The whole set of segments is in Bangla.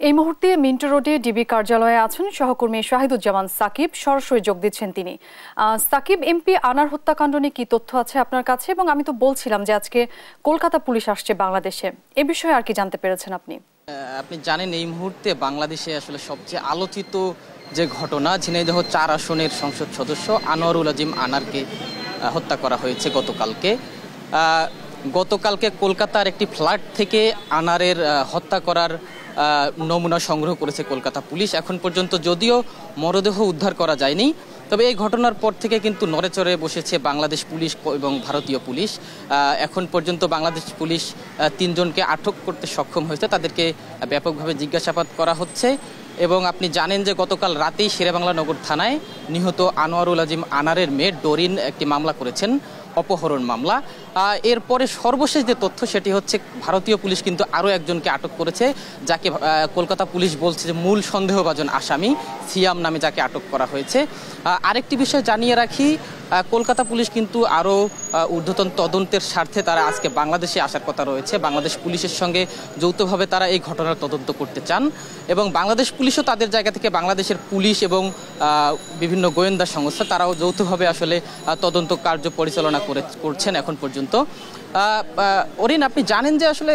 এই মুহূর্তে মিন্টো রোডে ডিবি কার্যালয়ে আছেন সহকর্মী শাহিদুজ্জামান সাকিব। সরাসরি যোগ দিচ্ছেন তিনি। সাকিব, এমপি আনার হত্যাকাণ্ড নিয়ে কি তথ্য আছে আপনার কাছে? এবং আমি তো বলছিলাম যে আজকে কলকাতা পুলিশ আসছে বাংলাদেশে, এ বিষয়ে আর কি জানতে পেরেছেন আপনি? আপনি জানেন এই মুহূর্তে বাংলাদেশে আসলে সবচেয়ে আলোচিত যে ঘটনা, ঝিনাইদহ ৪ আসনের সংসদ সদস্য আনোয়ারুল আজিম আনারকে হত্যা করা হয়েছে গতকালকে কলকাতার একটি ফ্ল্যাট থেকে আনারের হত্যা করার নমুনা সংগ্রহ করেছে কলকাতা পুলিশ। এখন পর্যন্ত যদিও মরদেহ উদ্ধার করা যায়নি, তবে এই ঘটনার পর থেকে কিন্তু নড়েচড়ে বসেছে বাংলাদেশ পুলিশ এবং ভারতীয় পুলিশ। এখন পর্যন্ত বাংলাদেশ পুলিশ ৩ জনকে আটক করতে সক্ষম হয়েছে, তাদেরকে ব্যাপকভাবে জিজ্ঞাসাবাদ করা হচ্ছে। এবং আপনি জানেন যে গতকাল রাতেই শেরেবাংলা নগর থানায় নিহত আনোয়ারুল আজিম আনারের মেয়ে ডরিন একটি মামলা করেছেন, অপহরণ মামলা। এরপরে সর্বশেষ যে তথ্য সেটি হচ্ছে ভারতীয় পুলিশ কিন্তু আরও একজনকে আটক করেছে, যাকে কলকাতা পুলিশ বলছে যে মূল সন্দেহভাজন আসামি সিয়াম নামে যাকে আটক করা হয়েছে। আরেকটি বিষয় জানিয়ে রাখি, কলকাতা পুলিশ কিন্তু আরও ঊর্ধ্বতন তদন্তের স্বার্থে তারা আজকে বাংলাদেশে আসার কথা রয়েছে। বাংলাদেশ পুলিশের সঙ্গে যৌথভাবে তারা এই ঘটনার তদন্ত করতে চান এবং বাংলাদেশ পুলিশও তাদের জায়গা থেকে বাংলাদেশের পুলিশ এবং বিভিন্ন গোয়েন্দা সংস্থা তারাও যৌথভাবে আসলে তদন্ত কার্য পরিচালনা করছেন এখন পর্যন্ত। অরিন, আপনি জানেন যে আসলে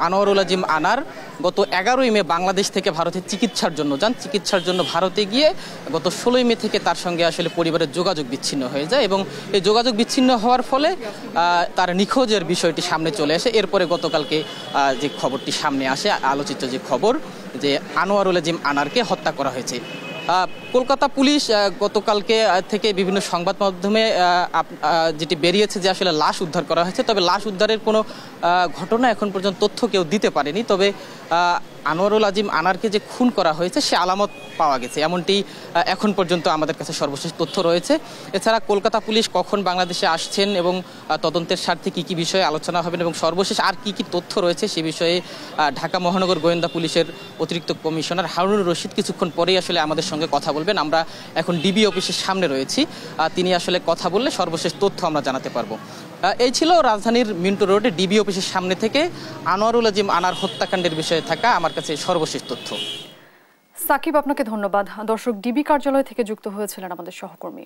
আনোয়ারুল আজিম আনার গত 11ই মে বাংলাদেশ থেকে ভারতে চিকিৎসার জন্য যান। চিকিৎসার জন্য ভারতে গিয়ে গত 16ই মে থেকে তার সঙ্গে আসলে পরিবারের যোগাযোগ বিচ্ছিন্ন হয়ে যায় এবং এই যোগাযোগ বিচ্ছিন্ন হওয়ার ফলে তার নিখোঁজের বিষয়টি সামনে চলে আসে। এরপরে গতকালকে যে খবরটি সামনে আসে, আলোচিত যে খবর যে আনোয়ারুল আজিম আনারকে হত্যা করা হয়েছে। কলকাতা পুলিশ গতকালকে থেকে বিভিন্ন সংবাদ মাধ্যমে যেটি বেরিয়েছে যে আসলে লাশ উদ্ধার করা হয়েছে, তবে লাশ উদ্ধারের কোনো ঘটনা এখন পর্যন্ত তথ্য কেউ দিতে পারেনি। তবে আনোয়ারুল আজিম আনারকে যে খুন করা হয়েছে সে আলামত পাওয়া গেছে, এমনটি এখন পর্যন্ত আমাদের কাছে সর্বশেষ তথ্য রয়েছে। এছাড়া কলকাতা পুলিশ কখন বাংলাদেশে আসছেন এবং তদন্তের স্বার্থে কী কী বিষয়ে আলোচনা হবেন এবং সর্বশেষ আর কী কী তথ্য রয়েছে সে বিষয়ে ঢাকা মহানগর গোয়েন্দা পুলিশের অতিরিক্ত কমিশনার হারুনুর রশিদ কিছুক্ষণ পরেই আসলে আমাদের সঙ্গে কথা বলবেন। আমরা এখন ডিবি অফিসের সামনে রয়েছি, তিনি আসলে কথা বললে সর্বশেষ তথ্য আমরা জানাতে পারবো। এই ছিল রাজধানীর মিন্টো রোডে ডিবি অফিসের সামনে থেকে আনোয়ারুল আজিম আনার হত্যাকাণ্ডের বিষয়ে থাকা আমার কাছে সর্বশেষ তথ্য। সাকিব, আপনাকে ধন্যবাদ। দর্শক, ডিবি কার্যালয় থেকে যুক্ত হয়েছিলেন আমাদের সহকর্মী।